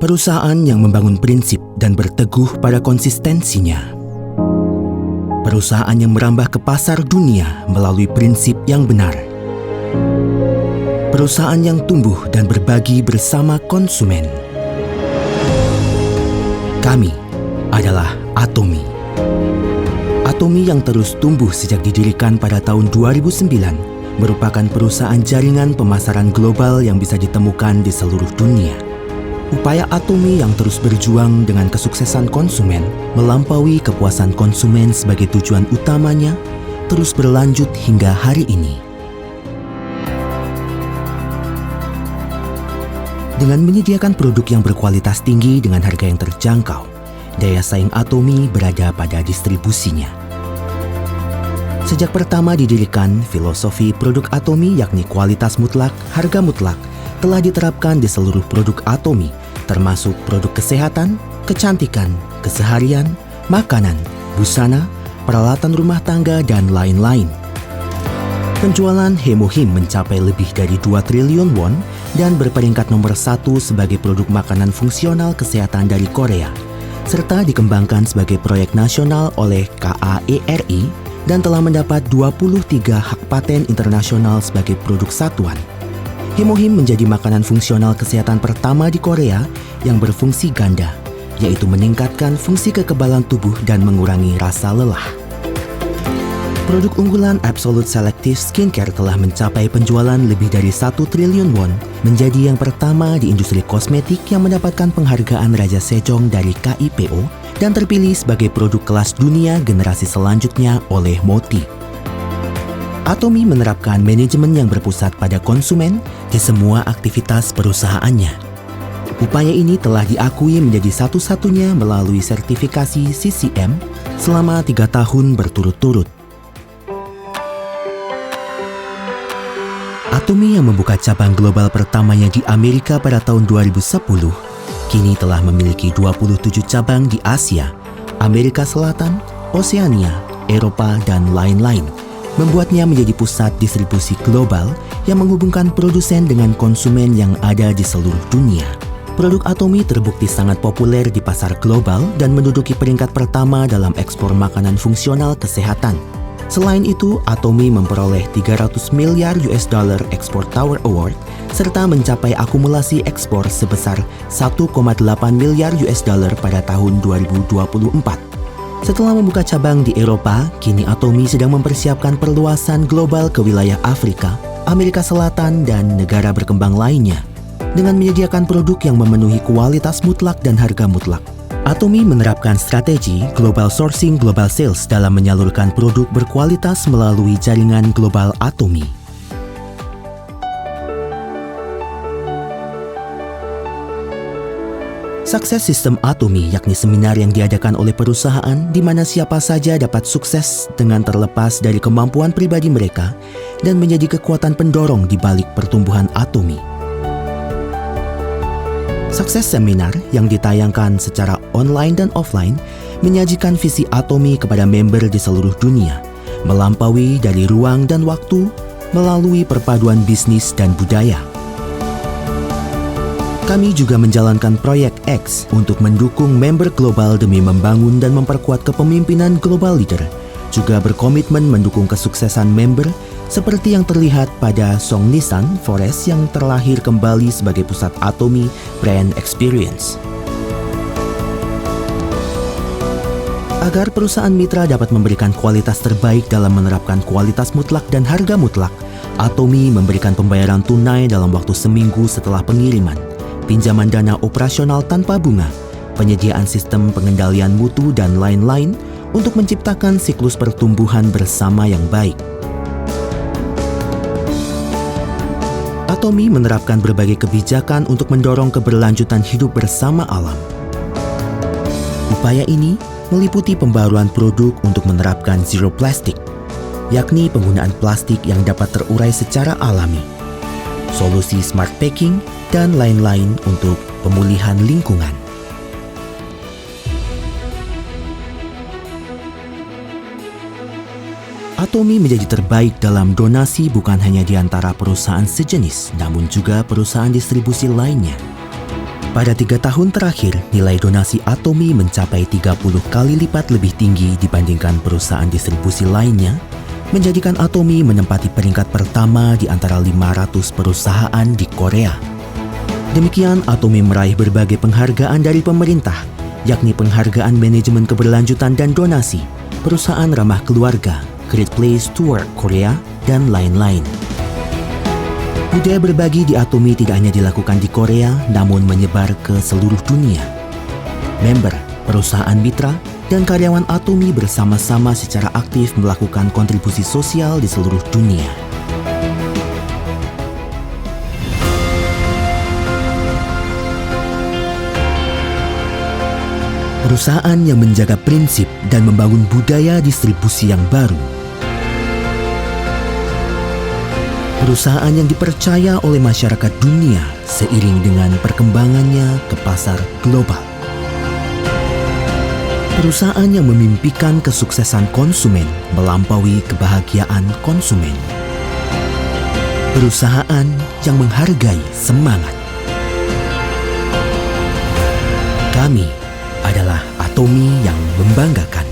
Perusahaan yang membangun prinsip dan berteguh pada konsistensinya. Perusahaan yang merambah ke pasar dunia melalui prinsip yang benar. Perusahaan yang tumbuh dan berbagi bersama konsumen. Kami adalah Atomy. Atomy yang terus tumbuh sejak didirikan pada tahun 2009 merupakan perusahaan jaringan pemasaran global yang bisa ditemukan di seluruh dunia. Upaya Atomy yang terus berjuang dengan kesuksesan konsumen melampaui kepuasan konsumen sebagai tujuan utamanya terus berlanjut hingga hari ini. Dengan menyediakan produk yang berkualitas tinggi dengan harga yang terjangkau, daya saing Atomy berada pada distribusinya. Sejak pertama didirikan, filosofi produk Atomy yakni kualitas mutlak, harga mutlak telah diterapkan di seluruh produk Atomy, termasuk produk kesehatan, kecantikan, keseharian, makanan, busana, peralatan rumah tangga, dan lain-lain. Penjualan Hemohim mencapai lebih dari 2 triliun won dan berperingkat nomor 1 sebagai produk makanan fungsional kesehatan dari Korea, serta dikembangkan sebagai proyek nasional oleh KAERI dan telah mendapat 23 hak paten internasional sebagai produk satuan. Hemohim menjadi makanan fungsional kesehatan pertama di Korea yang berfungsi ganda, yaitu meningkatkan fungsi kekebalan tubuh dan mengurangi rasa lelah. Produk unggulan Absolute Selective Skincare telah mencapai penjualan lebih dari 1 triliun won, menjadi yang pertama di industri kosmetik yang mendapatkan penghargaan Raja Sejong dari KIPO dan terpilih sebagai produk kelas dunia generasi selanjutnya oleh MOTI. Atomy menerapkan manajemen yang berpusat pada konsumen di semua aktivitas perusahaannya. Upaya ini telah diakui menjadi satu-satunya melalui sertifikasi CCM selama 3 tahun berturut-turut. Atomy yang membuka cabang global pertamanya di Amerika pada tahun 2010, kini telah memiliki 27 cabang di Asia, Amerika Selatan, Oseania, Eropa, dan lain-lain, membuatnya menjadi pusat distribusi global yang menghubungkan produsen dengan konsumen yang ada di seluruh dunia. Produk Atomy terbukti sangat populer di pasar global dan menduduki peringkat pertama dalam ekspor makanan fungsional kesehatan. Selain itu, Atomy memperoleh 300 miliar US dollar Export Tower Award serta mencapai akumulasi ekspor sebesar 1,8 miliar US dollar pada tahun 2024. Setelah membuka cabang di Eropa, kini Atomy sedang mempersiapkan perluasan global ke wilayah Afrika, Amerika Selatan, dan negara berkembang lainnya. Dengan menyediakan produk yang memenuhi kualitas mutlak dan harga mutlak, Atomy menerapkan strategi Global Sourcing Global Sales dalam menyalurkan produk berkualitas melalui jaringan global Atomy. Sukses Sistem Atomy yakni seminar yang diadakan oleh perusahaan di mana siapa saja dapat sukses dengan terlepas dari kemampuan pribadi mereka dan menjadi kekuatan pendorong di balik pertumbuhan Atomy. Sukses seminar yang ditayangkan secara online dan offline menyajikan visi Atomy kepada member di seluruh dunia, melampaui dari ruang dan waktu melalui perpaduan bisnis dan budaya. Kami juga menjalankan proyek X untuk mendukung member global demi membangun dan memperkuat kepemimpinan global leader, juga berkomitmen mendukung kesuksesan member seperti yang terlihat pada Songnisan Forest yang terlahir kembali sebagai pusat Atomy Brand Experience. Agar perusahaan mitra dapat memberikan kualitas terbaik dalam menerapkan kualitas mutlak dan harga mutlak, Atomy memberikan pembayaran tunai dalam waktu seminggu setelah pengiriman, pinjaman dana operasional tanpa bunga, penyediaan sistem pengendalian mutu, dan lain-lain untuk menciptakan siklus pertumbuhan bersama yang baik. Atomy menerapkan berbagai kebijakan untuk mendorong keberlanjutan hidup bersama alam. Upaya ini meliputi pembaruan produk untuk menerapkan zero plastic, yakni penggunaan plastik yang dapat terurai secara alami, solusi smart packing, dan lain-lain untuk pemulihan lingkungan. Atomy menjadi terbaik dalam donasi bukan hanya di antara perusahaan sejenis, namun juga perusahaan distribusi lainnya. Pada 3 tahun terakhir, nilai donasi Atomi mencapai 30 kali lipat lebih tinggi dibandingkan perusahaan distribusi lainnya, menjadikan Atomi menempati peringkat pertama di antara 500 perusahaan di Korea. Demikian, Atomi meraih berbagai penghargaan dari pemerintah, yakni penghargaan manajemen keberlanjutan dan donasi, perusahaan ramah keluarga, Great Place to Work Korea, dan lain-lain. Budaya berbagi di Atomi tidak hanya dilakukan di Korea, namun menyebar ke seluruh dunia. Member, perusahaan mitra, dan karyawan Atomi bersama-sama secara aktif melakukan kontribusi sosial di seluruh dunia. Perusahaan yang menjaga prinsip dan membangun budaya distribusi yang baru. Perusahaan yang dipercaya oleh masyarakat dunia seiring dengan perkembangannya ke pasar global. Perusahaan yang memimpikan kesuksesan konsumen melampaui kebahagiaan konsumen. Perusahaan yang menghargai semangat. Kami adalah Atomi yang membanggakan.